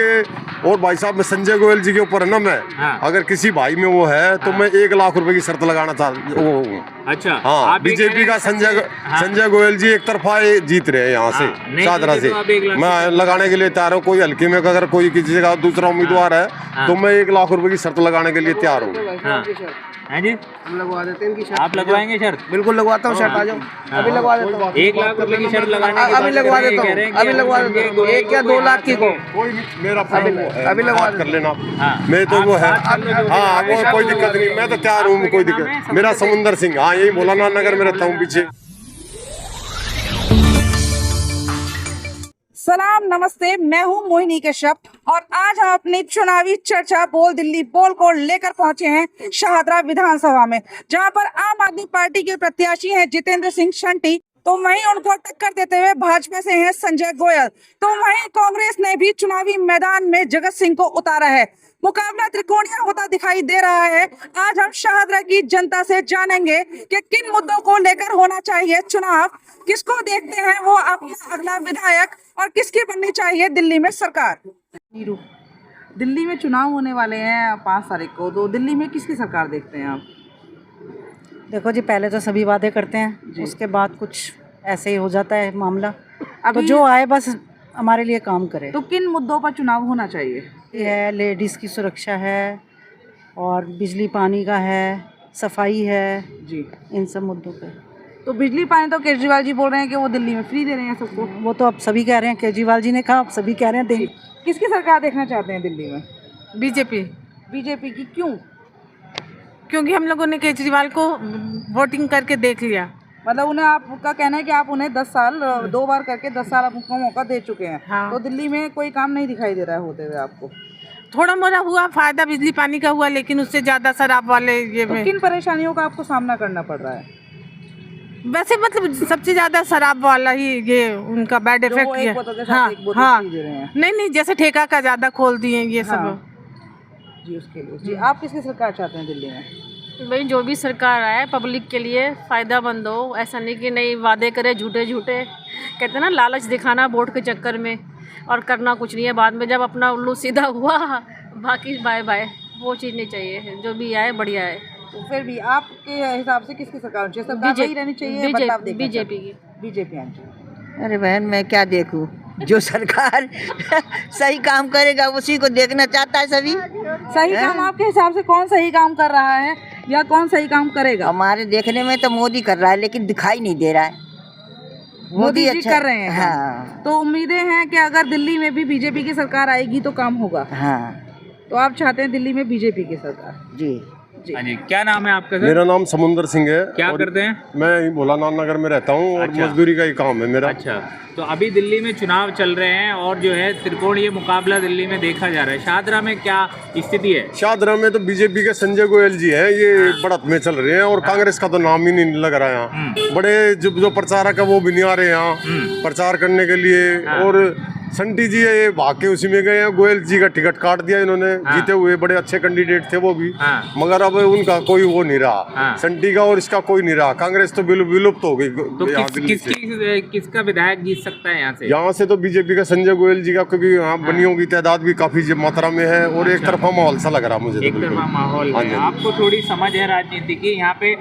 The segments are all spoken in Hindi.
के और भाई साहब मैं संजय गोयल जी के ऊपर है ना, मैं अगर किसी भाई में वो है तो मैं 1 लाख रुपए की शर्त लगाना चाहता हूँ। अच्छा, हाँ, बीजेपी का संजय गोयल जी एक तरफा जीत रहे हैं यहाँ से शाहदरा से। मैं लगाने के लिए तैयार हूँ। कोई हल्के में अगर कोई किसी का दूसरा उम्मीदवार है तो मैं 1 लाख रुपए की शर्त लगाने के लिए तैयार हूँ। हैं जी, हम लगवा देते हैं इनकी शर्त। आप लगवाएंगे शर्त? बिल्कुल लगवाता हूँ शर्त, आ जाओ अभी लगवा देता हूँ। 1 लाख रुपए की शर्त लगाने की अभी लगवा देता हूँ, अभी लगवा देता हूँ। 1 या 2 लाख की को कोई मेरा अभी लगवा कर लेना। मैं तो वो है, हाँ वो कोई दिक्कत नहीं, मैं तो तैयार हूँ, कोई दिक्कत। मेरा समुंदर सिंह, हाँ यही मौलाना नगर में रहता हूँ पीछे। सलाम नमस्ते, मैं हूं मोहिनी कश्यप और आज हम अपनी चुनावी चर्चा बोल दिल्ली बोल को लेकर पहुंचे हैं शाहदरा विधानसभा में, जहां पर आम आदमी पार्टी के प्रत्याशी हैं जितेंद्र सिंह शंटी, तो वहीं उनको टक्कर देते हुए भाजपा से हैं संजय गोयल, तो वहीं कांग्रेस ने भी चुनावी मैदान में जगत सिंह को उतारा है। मुकाबला त्रिकोणीय होता दिखाई दे रहा है। आज हम शाहदरा की जनता से जानेंगे कि किन मुद्दों को लेकर होना चाहिए चुनाव, किसको देखते हैं वो अपना अगला विधायक और किसकी बननी चाहिए दिल्ली में सरकार। दिल्ली में चुनाव होने वाले हैं 5 तारीख को, तो दिल्ली में किसकी सरकार देखते हैं आप? देखो जी, पहले तो सभी वादे करते हैं, उसके बाद कुछ ऐसे ही हो जाता है मामला। अभी तो जो आए बस हमारे लिए काम करे। तो किन मुद्दों पर चुनाव होना चाहिए? ये है, लेडीज़ की सुरक्षा है और बिजली पानी का है, सफाई है जी, इन सब मुद्दों पे। तो बिजली पानी तो केजरीवाल जी बोल रहे हैं कि वो दिल्ली में फ्री दे रहे हैं सबको। वो तो अब सभी कह रहे हैं, केजरीवाल जी ने कहा, अब सभी कह रहे हैं देंगे। किसकी सरकार देखना चाहते हैं दिल्ली में? बीजेपी। बीजेपी की क्यों? क्योंकि हम लोगों ने केजरीवाल को वोटिंग करके देख लिया। मतलब उन्हें, आपका कहना है कि आप उन्हें 10 साल 2 बार करके 10 साल आपको मौका दे चुके हैं। हाँ। तो दिल्ली में कोई काम नहीं दिखाई दे रहा है होते हुए आपको? थोड़ा मोड़ा हुआ फायदा बिजली पानी का हुआ, लेकिन उससे ज़्यादा शराब वाले ये तो में किन परेशानियों का आपको सामना करना पड़ रहा है? वैसे मतलब सबसे ज़्यादा शराब वाला ही ये उनका बैड जो इफेक्ट एक किया। बोतल के साथ हाँ एक बोतल हाँ, फ्री दे रहे हैं। नहीं जैसे ठेका का ज़्यादा खोल दिए ये सब। हाँ। जी, उसके लिए जी आप किसकी सरकार चाहते हैं दिल्ली में? भाई जो भी सरकार आए पब्लिक के लिए फ़ायदामंद हो, ऐसा नहीं कि नई वादे करे झूठे झूठे, कहते हैं ना लालच दिखाना वोट के चक्कर में और करना कुछ नहीं है, बाद में जब अपना उल्लू सीधा हुआ बाकी बाय बाय, वो चीज़ नहीं चाहिए। जो भी आए बढ़िया है। तो फिर भी आपके हिसाब से किसकी सरकार होनी चाहिए? सरकार वही रहनी चाहिए, बदलाव देखना बीजेपी चाहिए? की। बीजेपी आनी चाहिए। अरे बहन, मैं क्या देखूं, जो सरकार सही काम करेगा उसी को देखना चाहता है सभी। सही काम आपके हिसाब से कौन सही काम कर रहा है या कौन सही काम करेगा? हमारे देखने में तो मोदी कर रहा है, लेकिन दिखाई नहीं दे रहा है। मोदी जी कर रहे हैं। हाँ तो उम्मीदें हैं कि अगर दिल्ली में भी बीजेपी की सरकार आएगी तो काम होगा। हाँ तो आप चाहते हैं दिल्ली में बीजेपी की सरकार? जी। हाँ जी, क्या नाम है आपका सर? मेरा नाम समुंदर सिंह है। क्या और करते हैं? मैं मौलाना नगर में रहता हूँ और अच्छा। मजदूरी का ही काम है मेरा। अच्छा, तो अभी दिल्ली में चुनाव चल रहे हैं और जो है त्रिकोणीय मुकाबला दिल्ली में देखा जा रहा है। शाहदरा में क्या स्थिति है? शाहदरा में तो बीजेपी के संजय गोयल जी हैं, ये बढ़त में चल रहे हैं और कांग्रेस का तो नाम ही नहीं लग रहा है यहाँ। बड़े जो प्रचारक है वो भी नहीं आ रहे यहाँ प्रचार करने के लिए। और संटी जी ये भाग के उसी में गए हैं। गोयल जी का टिकट काट दिया इन्होंने, जीते हुए बड़े अच्छे कैंडिडेट थे वो भी, मगर अब उनका कोई वो नहीं रहा, संटी का और इसका कोई नहीं रहा। कांग्रेस तो विलुप्त हो गई। तो किसका विधायक जीत सकता है यहाँ से? यहाँ से तो बीजेपी का संजय गोयल जी का, क्योंकि यहाँ बनियों की तादाद भी काफी मात्रा में है और एक तरफा माहौल सा लग रहा मुझे। एक तरफा माहौल है। आपको थोड़ी समझ है राजनीति की, यहाँ पे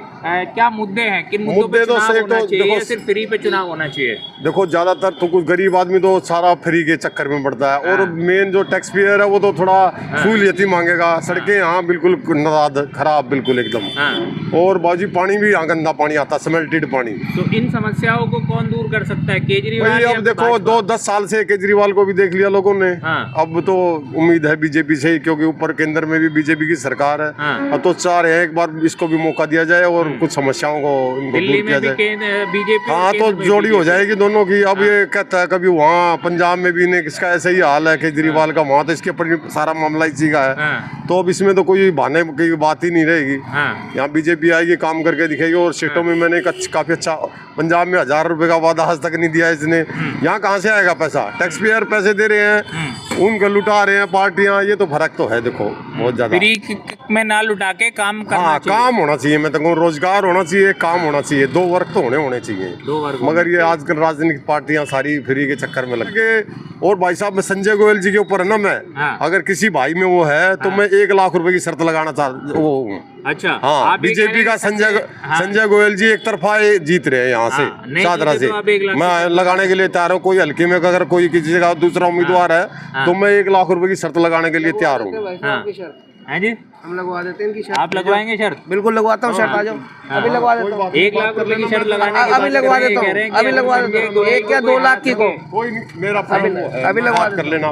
क्या मुद्दे हैं, किन मुद्दों पे चुनाव होना चाहिए या सिर्फ फ्री पे चुनाव होना चाहिए? देखो, ज्यादातर तो कुछ गरीब आदमी तो सारा फ्री के चक्कर में पड़ता है और मेन जो टैक्स पेयर है वो तो थोड़ा सहूलियत ही मांगेगा। सड़कें यहाँ बिल्कुल नाद खराब, बिल्कुल एकदम। और बाजी पानी भी यहाँ गंदा पानी आता, स्मेल्टेड पानी। तो इन समस्याओं को कौन दूर कर सकता है? केजरीवाल? अब देखो 2-10 साल से केजरीवाल को भी देख लिया लोगों ने। अब तो उम्मीद है बीजेपी से ही, क्योंकि ऊपर केंद्र में भी बीजेपी की सरकार है। अब तो चाह रहे हैं एक बार इसको भी मौका दिया जाए और कुछ समस्याओं को इनको दूर किया जाए। बीजेपी, हाँ, तो जोड़ी हो जाएगी दोनों की। अब ये कहता है कभी वहाँ पंजाब में भी ने इसका ऐसा ही हाल है केजरीवाल का, वहाँ तो इसके ऊपर सारा मामला इसी का है। तो अब इसमें तो कोई बहाने की बात ही नहीं रहेगी। यहाँ बीजेपी आएगी, काम करके दिखेगी और सीटों में मैंने काफी अच्छा पंजाब में 1000 रुपए का वादा आज तक नहीं दिया इसने। यहाँ कहाँ से आएगा पैसा? टैक्स पेयर पैसे दे रहे हैं, उनको लुटा रहे हैं पार्टियां। ये तो फर्क तो है देखो बहुत ज्यादा। फ्री में ना लुटा के काम करना हाँ, चाहिए। काम होना चाहिए। मैं तो कहूँ रोजगार होना चाहिए, काम होना चाहिए, 2 वर्ग तो होने चाहिए। 2 वर्ग। मगर ये आजकल राजनीतिक पार्टियां सारी फ्री के चक्कर में लग गए। और भाई साहब, मैं संजय गोयल जी के ऊपर है ना, मैं अगर किसी भाई में वो है तो मैं 1 लाख रुपए की शर्त लगाना चाहता हूँ। अच्छा, हाँ, बीजेपी का संजय गोयल जी एक तरफा जीत रहे हैं यहाँ से चादरा से। मैं लगाने के लिए तैयार हूँ। कोई हल्के में अगर कोई किसी का दूसरा उम्मीदवार है तो मैं 1 लाख रुपए की शर्त लगाने के लिए तैयार हूँ। हैं जी, हम लगवा देते हैं इनकी शर्त। आप लगवाएंगे शर्त? बिल्कुल लगवाता हूँ शर्त, आ जाओ अभी लगवा देता हूँ। 1 लाख रुपए की शर्त लगाने की अभी बात लगवा कर रहे हैं, देता कह रहे हैं हूँ, कि अभी लगवा देता हूँ। 1 या 2 लाख की को कोई नहीं, मेरा अभी लगवा कर लेना।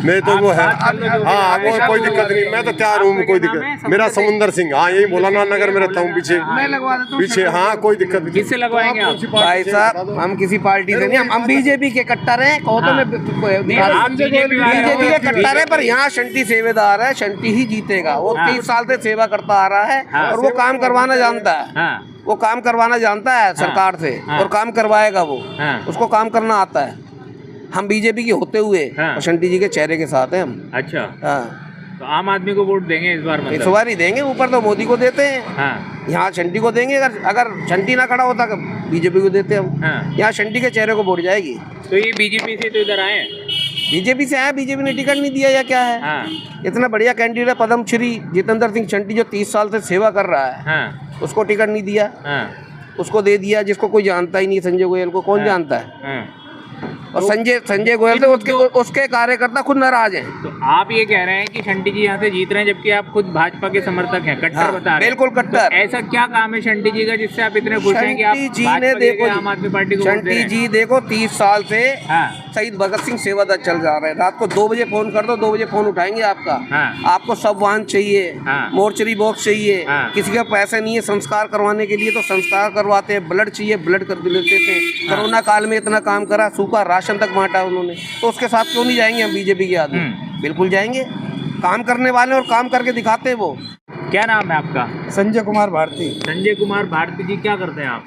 मैं तो वो है, हाँ, वो कोई दिक्कत नहीं, मैं तो तैयार हूँ, कोई दिक्कत। मेरा समुंदर सिंह, हाँ, यही भोलाना नगर में रहता हूँ पीछे। मैं लगवा देता हूँ पीछे, हाँ, कोई दिक्कत नहीं। किससे लगवाएंगे आप? भाई साहब, हम किसी पार्टी से नहीं, हम बीजेपी के कट्टर हैं। कहो तो मैं आप बीजेपी के कट्टर है, पर यहाँ शंटी सेवेदार है, शंटी ही जीतेगा। वो 30 साल से सेवा करता आ रहा है और वो काम करवाना जानता है। वो काम करवाना जानता है सरकार से, और काम करवाएगा वो। उसको काम करना आता है। हम बीजेपी के होते हुए और शंटी जी के चेहरे के साथ हैं हम। अच्छा, हाँ, तो आम आदमी को वोट देंगे इस बार? इस बार ही देंगे। ऊपर तो मोदी को देते हैं, यहाँ शंटी को देंगे। अगर शंटी ना खड़ा होता बीजेपी को देते हम। यहाँ शंटी के चेहरे को वोट जाएगी। तो ये बीजेपी से तो इधर आए? बीजेपी से आया, बीजेपी ने टिकट नहीं दिया या क्या है? इतना बढ़िया कैंडिडेट पद्मश्री जितेंद्र सिंह शंटी जो 30 साल से सेवा कर रहा है, उसको टिकट नहीं दिया। उसको दे दिया जिसको कोई जानता ही नहीं। संजय गोयल को कौन जानता है? और संजय गोयल से उसके कार्यकर्ता खुद नाराज हैं। तो आप ये कह रहे हैं कि शंटी जी यहाँ से जीत रहे हैं, जबकि आप खुद भाजपा के समर्थक हैं, कट्टर बता रहे हैं। बिल्कुल कट्टर। तो ऐसा क्या काम है शंटी जी का जिससे आप इतने खुश हैं कि आप भाजपा की आम आदमी पार्टी को वोट दे रहे हैं? शंटी जी देखो 30 साल से शहीद भगत सिंह सेवा दल चल जा रहे हैं। रात को 2 बजे फोन कर दो, 2 बजे फोन उठाएंगे आपका। आपको सब वाहन चाहिए, मोर्चरी बॉक्स चाहिए, किसी का पैसे नहीं है संस्कार करवाने के लिए तो संस्कार करवाते हैं। ब्लड चाहिए, ब्लड कर देते थे। कोरोना काल में इतना काम करा, सूखा राशन तक बांटा उन्होंने। तो उसके साथ क्यों नहीं जाएंगे हम बीजेपी के आदमी? बिल्कुल जाएंगे। काम करने वाले और काम करके दिखाते हैं वो। क्या नाम है आपका? संजय कुमार भारती। संजय कुमार भारती जी, क्या करते हैं आप?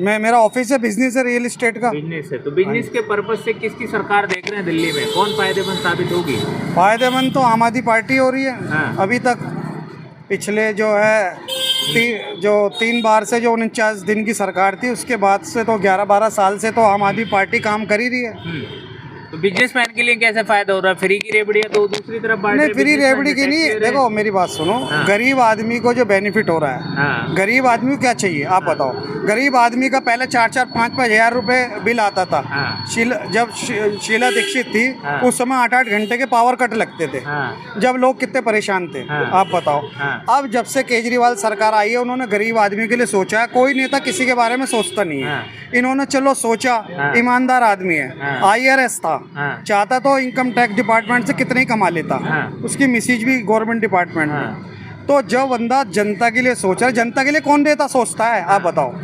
मेरा ऑफिस है, बिजनेस है, रियल एस्टेट का बिजनेस है। तो बिजनेस के पर्पज से किसकी सरकार देख रहे हैं दिल्ली में? कौन फायदेमंद साबित होगी? फायदेमंद तो आम आदमी पार्टी हो रही है। अभी तक पिछले जो है 3 बार से जो 49 दिन की सरकार थी, उसके बाद से तो 11-12 साल से तो आम आदमी पार्टी काम कर ही रही है। तो बिजनेसमैन के लिए कैसा फायदा हो रहा है? फ्री की रेबड़ी है तो दूसरी तरफ नहीं, फ्री रेबड़ी की नहीं। देखो मेरी बात सुनो, गरीब आदमी को जो बेनिफिट हो रहा है, गरीब आदमी को क्या चाहिए आप बताओ? गरीब आदमी का पहले 4-4, 5-5 हज़ार रुपए बिल आता था। जब शीला दीक्षित थी उस समय 8-8 घंटे के पावर कट लगते थे, जब लोग कितने परेशान थे आप बताओ। अब जब से केजरीवाल सरकार आई है, उन्होंने गरीब आदमी के लिए सोचा है। कोई नेता किसी के बारे में सोचता नहीं है। इन्होंने चलो सोचा, ईमानदार आदमी है, IRS था, चाहता तो इनकम टैक्स डिपार्टमेंट से कितने ही कमा लेता। उसकी मिसेज भी गवर्नमेंट डिपार्टमेंट में। तो जो बंदा जनता के लिए सोच रहा है, जनता के लिए कौन नेता सोचता है आप बताओ?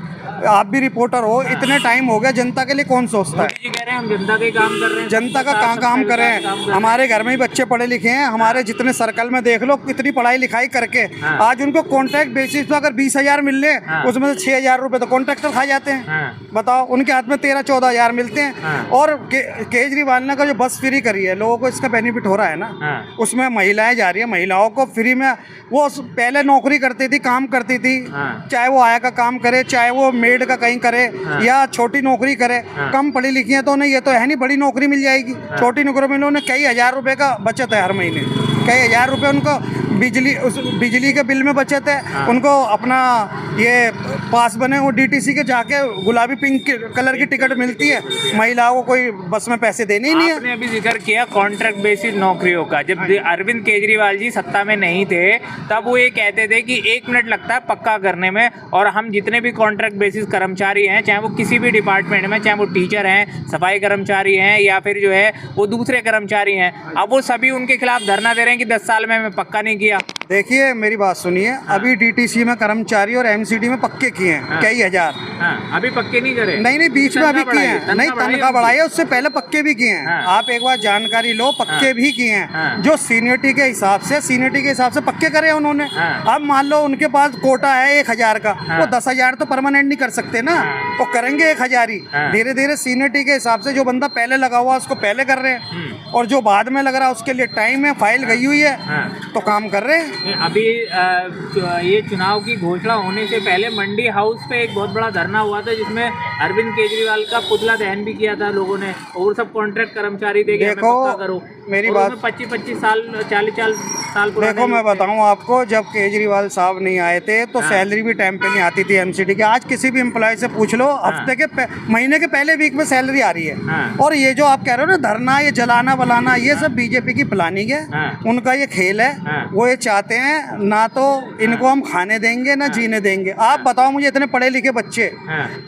आप भी रिपोर्टर हो, इतने टाइम हो गया, जनता के लिए कौन सोचता है? कह रहे हैं हम जनता के काम कर रहे हैं। जनता का कहाँ काम करें? हमारे घर में ही बच्चे पढ़े लिखे हैं। हमारे जितने सर्कल में देख लो, कितनी पढ़ाई लिखाई करके आज उनको कॉन्ट्रैक्ट बेसिस पर अगर 20,000 मिल रहे, उसमें से 6,000 रुपए तो कॉन्ट्रैक्टर खा जाते हैं। बताओ, उनके हाथ में 13-14 हज़ार मिलते हैं। और केजरीवाल ने का जो बस फ्री करी है, लोगों को इसका बेनिफिट हो रहा है ना। उसमें महिलाएं जा रही है, महिलाओं को फ्री में। वो पहले नौकरी करती थी, काम करती थी, चाहे वो आया का काम करे, चाहे वो मेड का कहीं करे या छोटी नौकरी करे। कम पढ़ी लिखी है तो नहीं, ये तो है नहीं बड़ी नौकरी मिल जाएगी। छोटी नौकरी में उन्होंने कई हज़ार रुपए का बचत है हर महीने, कई हज़ार रुपए उनको बिजली के बिल में बचत है। उनको अपना ये पास बने वो DTC के जाके गुलाबी पिंक कलर की टिकट मिलती है। महिलाओं को कोई बस में पैसे देने ही नहीं है। आपने अभी जिक्र किया कॉन्ट्रैक्ट बेसिस नौकरियों का। जब अरविंद केजरीवाल जी सत्ता में नहीं थे, तब वो ये कहते थे कि 1 मिनट लगता है पक्का करने में, और हम जितने भी कॉन्ट्रैक्ट बेसिस कर्मचारी हैं, चाहे वो किसी भी डिपार्टमेंट में, चाहे वो टीचर हैं, सफाई कर्मचारी हैं, या फिर जो है वो दूसरे कर्मचारी हैं, अब वो सभी उनके खिलाफ धरना दे रहे हैं हैं कि 10 साल में हमें पक्का नहीं किया। देखिए मेरी बात सुनिए, अभी डीटीसी में कर्मचारी और एमसीडी में पक्के किए हैं कई हजार। अभी पक्के नहीं करे? नहीं बीच में अभी किए हैं, नहीं तनख्वाह बढ़ाई है, उससे पहले पक्के भी किए हैं। आप एक बार जानकारी लो, पक्के भी किए हैं जो सीनियरिटी के हिसाब से पक्के करे उन्होंने। अब मान लो उनके पास कोटा है 1000 का, वो 10,000 तो परमानेंट नहीं कर सकते ना, वो करेंगे 1000 ही। धीरे धीरे सीनियरिटी के हिसाब से जो बंदा पहले लगा हुआ उसको पहले कर रहे हैं, और जो बाद में लग रहा है उसके लिए टाइम है, फाइल गई हुई है तो काम कर रहे हैं। अभी ये चुनाव की घोषणा होने से पहले मंडी हाउस पे एक बहुत बड़ा धरना हुआ था जिसमें अरविंद केजरीवाल का पुतला दहन भी किया था लोगों ने, और सब कॉन्ट्रैक्ट कर्मचारी देके हमें पक्का करो। मेरी बात 25-25 साल 40 साल पुराने। देखो मैं बताऊं आपको, जब केजरीवाल साहब नहीं आए थे तो सैलरी भी टाइम पे नहीं आती थी एमसीडी की। आज किसी भी एम्प्लॉय से पूछ लो, हफ्ते के महीने के पहले वीक में सैलरी आ रही है। और ये जो आप कह रहे हो ना धरना, ये जलाना बलाना, ये सब बीजेपी की प्लानिंग है, उनका ये खेल है। वो ये चाहते हैं ना तो इनको हम खाने देंगे ना जीने देंगे। आप बताओ मुझे, इतने पढ़े लिखे बच्चे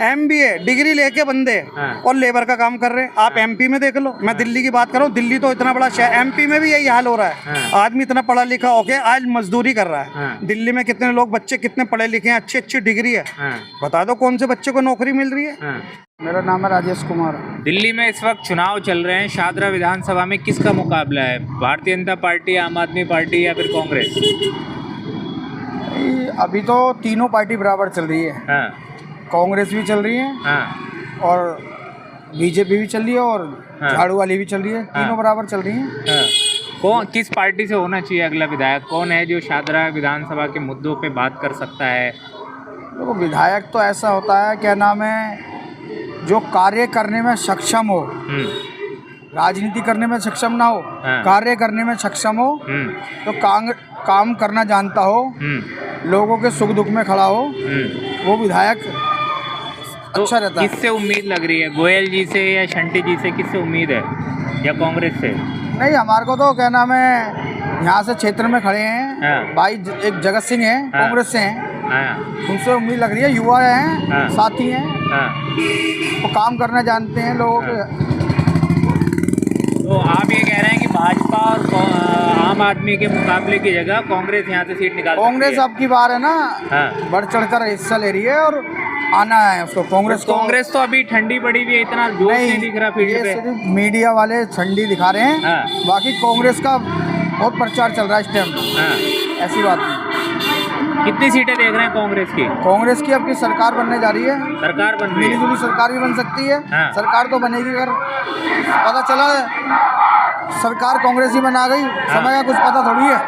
MBA डिग्री लेके बंदे और लेबर का काम कर रहे हैं। आप MP में देख लो, मैं दिल्ली की बात करूँ, दिल्ली तो इतना बड़ा शहर, MP में भी यही हाल हो रहा है। आदमी इतना पढ़ा लिखा होके आज मजदूरी कर रहा है। दिल्ली में कितने लोग बच्चे कितने पढ़े लिखे हैं, अच्छी अच्छी डिग्री है, बता दो कौन से बच्चे को नौकरी मिल रही है। मेरा नाम है राजेश कुमार। दिल्ली में इस वक्त चुनाव चल रहे हैं, शाहदरा विधानसभा में किसका मुकाबला है? भारतीय जनता पार्टी, आम आदमी पार्टी या फिर कांग्रेस? अभी तो तीनों पार्टी बराबर चल रही है। कांग्रेस भी चल रही है और बीजेपी भी चल रही है और झाड़ू वाली भी चल रही है, तीनों बराबर चल रही हैं। कौन किस पार्टी से होना चाहिए अगला विधायक? कौन है जो शाहदरा विधानसभा के मुद्दों पे बात कर सकता है? देखो विधायक तो ऐसा होता है, क्या नाम है, जो कार्य करने में सक्षम हो, राजनीति करने में सक्षम ना हो, कार्य करने में सक्षम हो, तो काम करना जानता हो, लोगों के सुख दुख में खड़ा हो, वो विधायक अच्छा रहता है। किससे उम्मीद लग रही है, गोयल जी से या शंटी जी से, किससे उम्मीद है, या कांग्रेस से? नहीं, हमारे को तो क्या नाम है, यहाँ से क्षेत्र में खड़े हैं भाई, एक जगत सिंह है कांग्रेस से हैं, उनसे उम्मीद लग रही है, युवा हैं, साथी हैं, वो काम करना जानते हैं लोगों के। तो आप ये कह रहे हैं कि भाजपा और आम आदमी के मुकाबले की जगह कांग्रेस यहाँ से सीट निकाल सकती है? कांग्रेस अब की बार है ना, बढ़ चढ़कर हिस्सा ले रही है और आना है उसको। कांग्रेस तो अभी ठंडी पड़ी हुई है, इतना जोश नहीं दिख रहा फील्ड पे। सिर्फ मीडिया वाले ठंडी दिखा रहे हैं, बाकी कांग्रेस का बहुत प्रचार चल रहा है इस टाइम। ऐसी बात नहीं। कितनी सीटें देख रहे हैं कांग्रेस की? कांग्रेस की अपनी सरकार बनने जा रही है। सरकार बन रही है, मिली जुली सरकार भी बन सकती है। सरकार तो बनेगी, अगर पता चला सरकार कांग्रेस ही बना गई, समय का कुछ पता थोड़ी है।